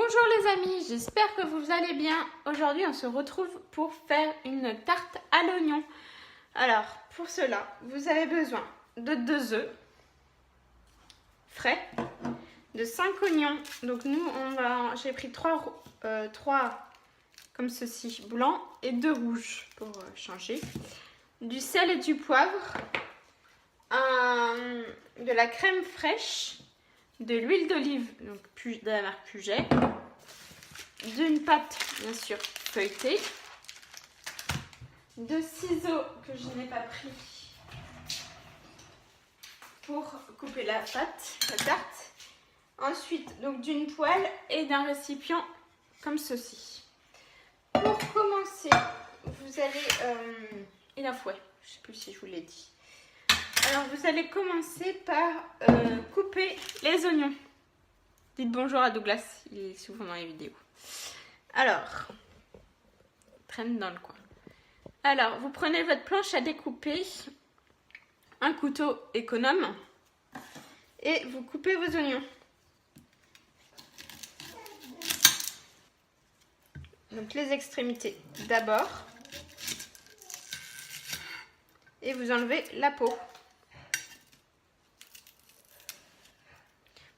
Bonjour les amis, j'espère que vous allez bien. Aujourd'hui on se retrouve pour faire une tarte à l'oignon. Alors pour cela, vous avez besoin de 2 œufs frais, de 5 oignons. Donc nous j'ai pris 3 comme ceci, blancs et 2 rouges pour changer. Du sel et du poivre, de la crème fraîche, de l'huile d'olive, donc de la marque Puget, d'une pâte bien sûr feuilletée, de ciseaux que je n'ai pas pris pour couper la pâte, la tarte, ensuite donc d'une poêle et d'un récipient comme ceci. Pour commencer, vous allez et un fouet, je ne sais plus si je vous l'ai dit. Alors vous allez commencer par couper les oignons. Dites bonjour à Douglas, il est souvent dans les vidéos. Alors, traîne dans le coin. Alors, vous prenez votre planche à découper, un couteau économe, et vous coupez vos oignons. Donc les extrémités d'abord, et vous enlevez la peau.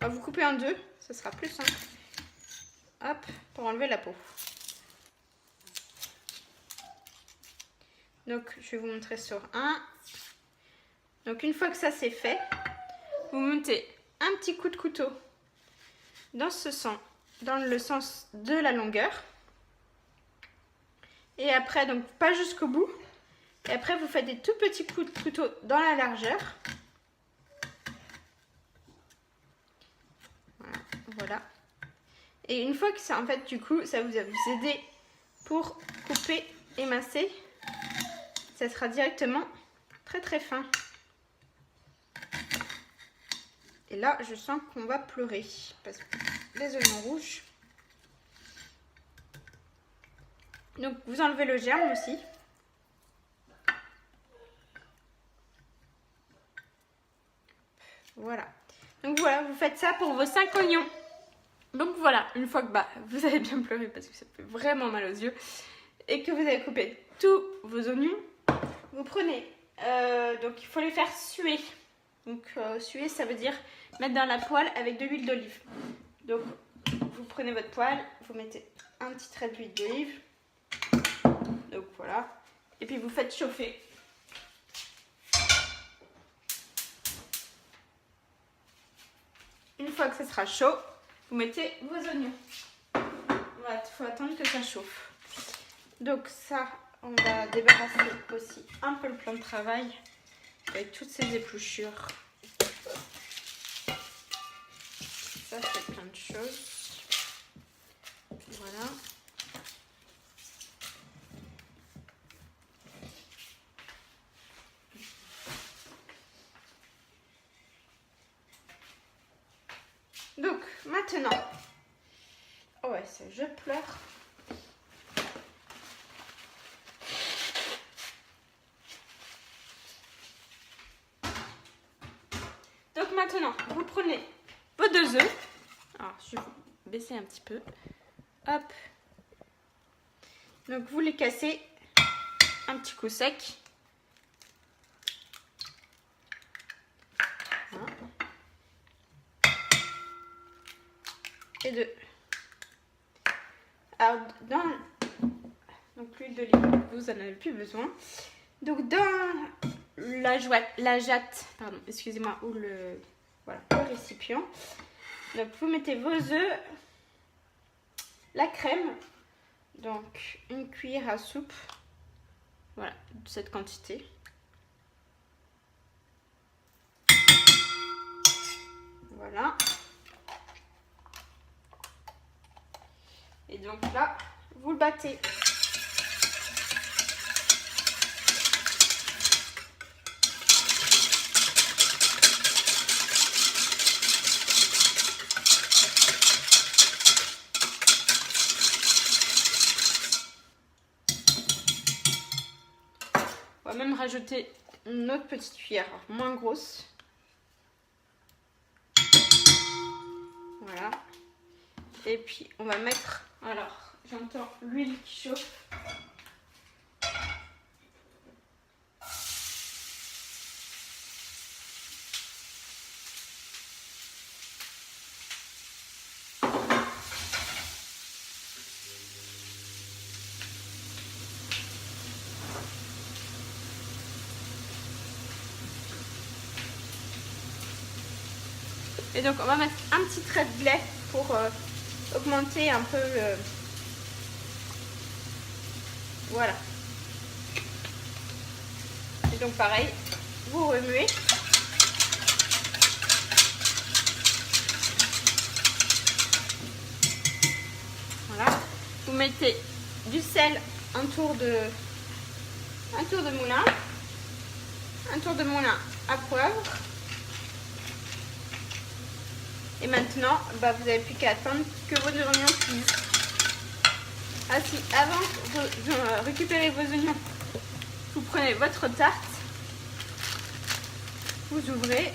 Vous coupez en deux, ce sera plus simple. Hop, pour enlever la peau. Donc, je vais vous montrer sur un. Donc, une fois que ça c'est fait, vous mettez un petit coup de couteau dans le sens de la longueur. Et après, donc pas jusqu'au bout. Et après, vous faites des tout petits coups de couteau dans la largeur. Voilà. Et une fois que ça, en fait, du coup, ça vous aider pour couper, émincer, ça sera directement très très fin. Et là, je sens qu'on va pleurer parce que les oignons rouges. Donc, vous enlevez le germe aussi. Voilà. Donc voilà, vous faites ça pour vos 5 oignons. Donc voilà, une fois que vous avez bien pleuré parce que ça fait vraiment mal aux yeux et que vous avez coupé tous vos oignons, vous prenez, donc il faut les faire suer. Donc suer, ça veut dire mettre dans la poêle avec de l'huile d'olive. Donc vous prenez votre poêle, vous mettez un petit trait d'huile d'olive. Donc voilà, et puis vous faites chauffer. Une fois que ce sera chaud, vous mettez vos oignons. Voilà, il faut attendre que ça chauffe. Donc ça, on va débarrasser aussi un peu le plan de travail avec toutes ces épluchures. Ça fait plein de choses. Voilà. Donc maintenant, oh ouais, je pleure. Donc maintenant, vous prenez vos 2 œufs. Alors, je vais vous baisser un petit peu. Hop. Donc vous les cassez un petit coup sec. Voilà. Et 2. Alors, donc l'huile d'olive, vous en avez plus besoin. Donc dans la jatte, pardon, excusez-moi, ou le récipient. Donc vous mettez vos œufs, la crème, donc une cuillère à soupe, voilà, de cette quantité. Voilà. Et donc là, vous le battez. On va même rajouter une autre petite cuillère moins grosse. Voilà. Et puis on va mettre, alors j'entends l'huile qui chauffe. Et donc on va mettre un petit trait de lait pour augmenter un peu le... Voilà. Et donc pareil, vous remuez. Voilà. Vous mettez du sel, un tour de moulin, un tour de moulin à poivre. Et maintenant, bah, vous n'avez plus qu'à attendre que vos oignons cuisent. Ah si, avant de récupérer vos oignons, vous prenez votre tarte, vous ouvrez,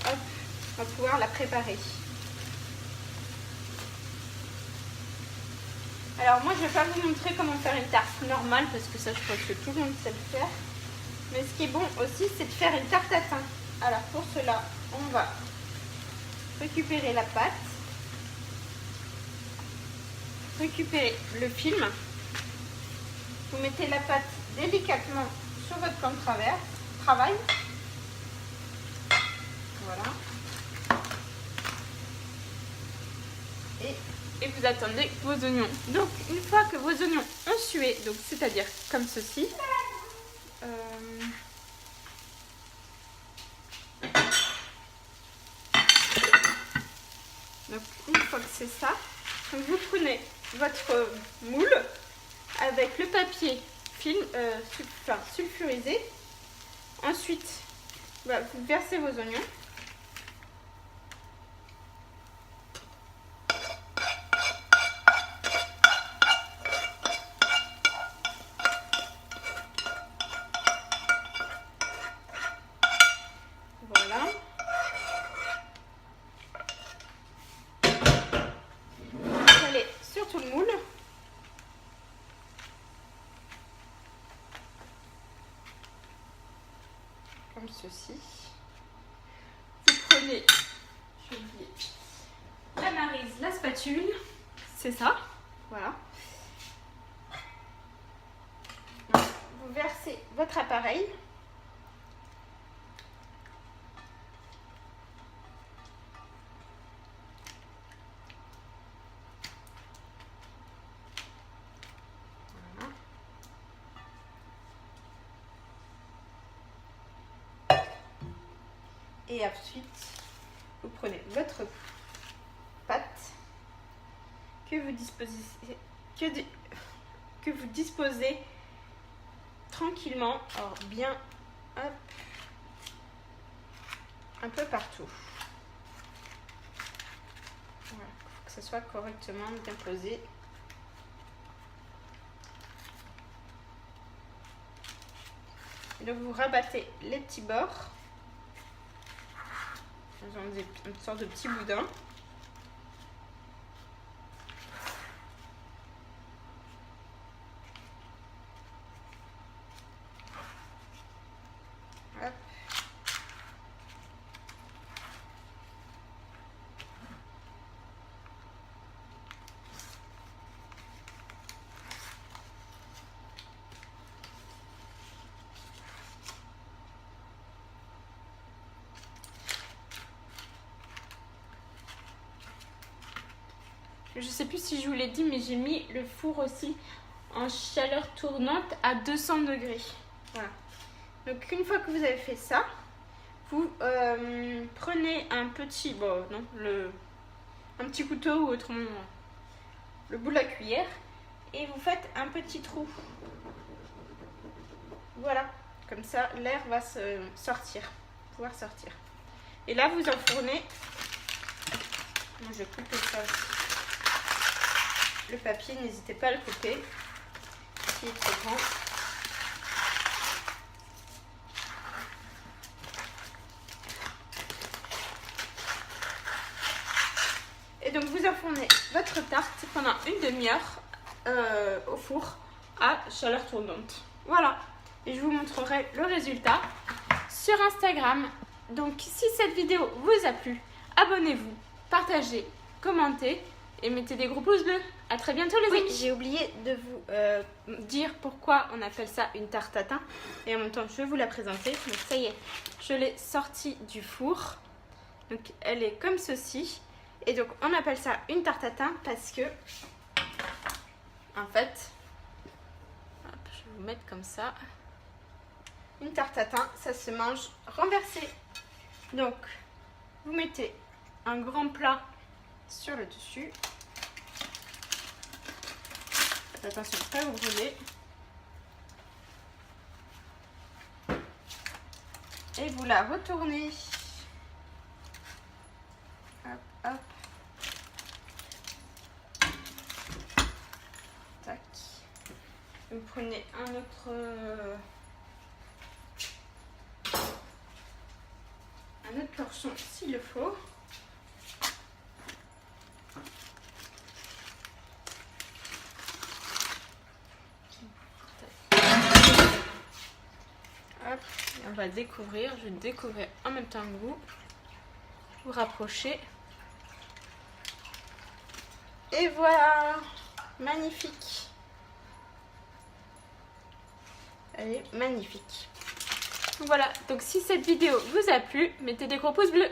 hop, on va pouvoir la préparer. Alors moi, je ne vais pas vous montrer comment faire une tarte normale, parce que ça, je crois que tout le monde sait le faire. Mais ce qui est bon aussi, c'est de faire une tarte à thym. Alors pour cela, on va récupérer la pâte, récupérer le film, vous mettez la pâte délicatement sur votre plan de travail, voilà, et vous attendez vos oignons. Donc une fois que vos oignons ont sué, donc c'est-à-dire comme ceci, donc une fois que c'est ça, donc vous prenez votre moule avec le papier sulfurisé. Ensuite, bah, vous versez vos oignons. Voilà. Vous allez sur tout le moule. Comme ceci. Vous prenez, j'ai oublié, la maryse, la spatule, c'est ça, voilà. Vous versez votre appareil. Voilà. Et ensuite, vous prenez votre pâte que vous disposez tranquillement, alors bien, hop, un peu partout. Voilà, faut que ça soit correctement bien posé. Et donc vous rabattez les petits bords. Ils ont une sorte de petit boudin. Hop. Je ne sais plus si je vous l'ai dit, mais j'ai mis le four aussi en chaleur tournante à 200 degrés. Voilà. Donc une fois que vous avez fait ça, vous prenez un petit, un petit couteau ou autrement le bout de la cuillère et vous faites un petit trou. Voilà, comme ça l'air va pouvoir sortir. Et là vous enfournez. Moi, je vais couper ça aussi. Le papier, n'hésitez pas à le couper s'il est trop grand. vous enfournez votre tarte pendant une demi-heure au four à chaleur tournante. Voilà, et je vous montrerai le résultat sur Instagram. Donc si cette vidéo vous a plu, abonnez-vous, partagez, commentez et mettez des gros pouces bleus. À très bientôt les amis. J'ai oublié de vous dire pourquoi on appelle ça une tarte tatin. Et en même temps, je vais vous la présenter. Donc ça y est, je l'ai sortie du four. Donc elle est comme ceci. Et donc on appelle ça une tarte tatin parce que, en fait, hop, je vais vous mettre comme ça. Une tarte tatin, ça se mange renversé. Donc, vous mettez un grand plat sur le dessus. Faites attention de ne pas vous brûler. Et vous la retournez. Hop, hop. Tac. Vous prenez un autre torchon s'il le faut. Hop, et on va découvrir. Je vais découvrir en même temps que vous. Vous rapprochez. Et voilà, magnifique. Elle est magnifique. Voilà, donc si cette vidéo vous a plu, mettez des gros pouces bleus.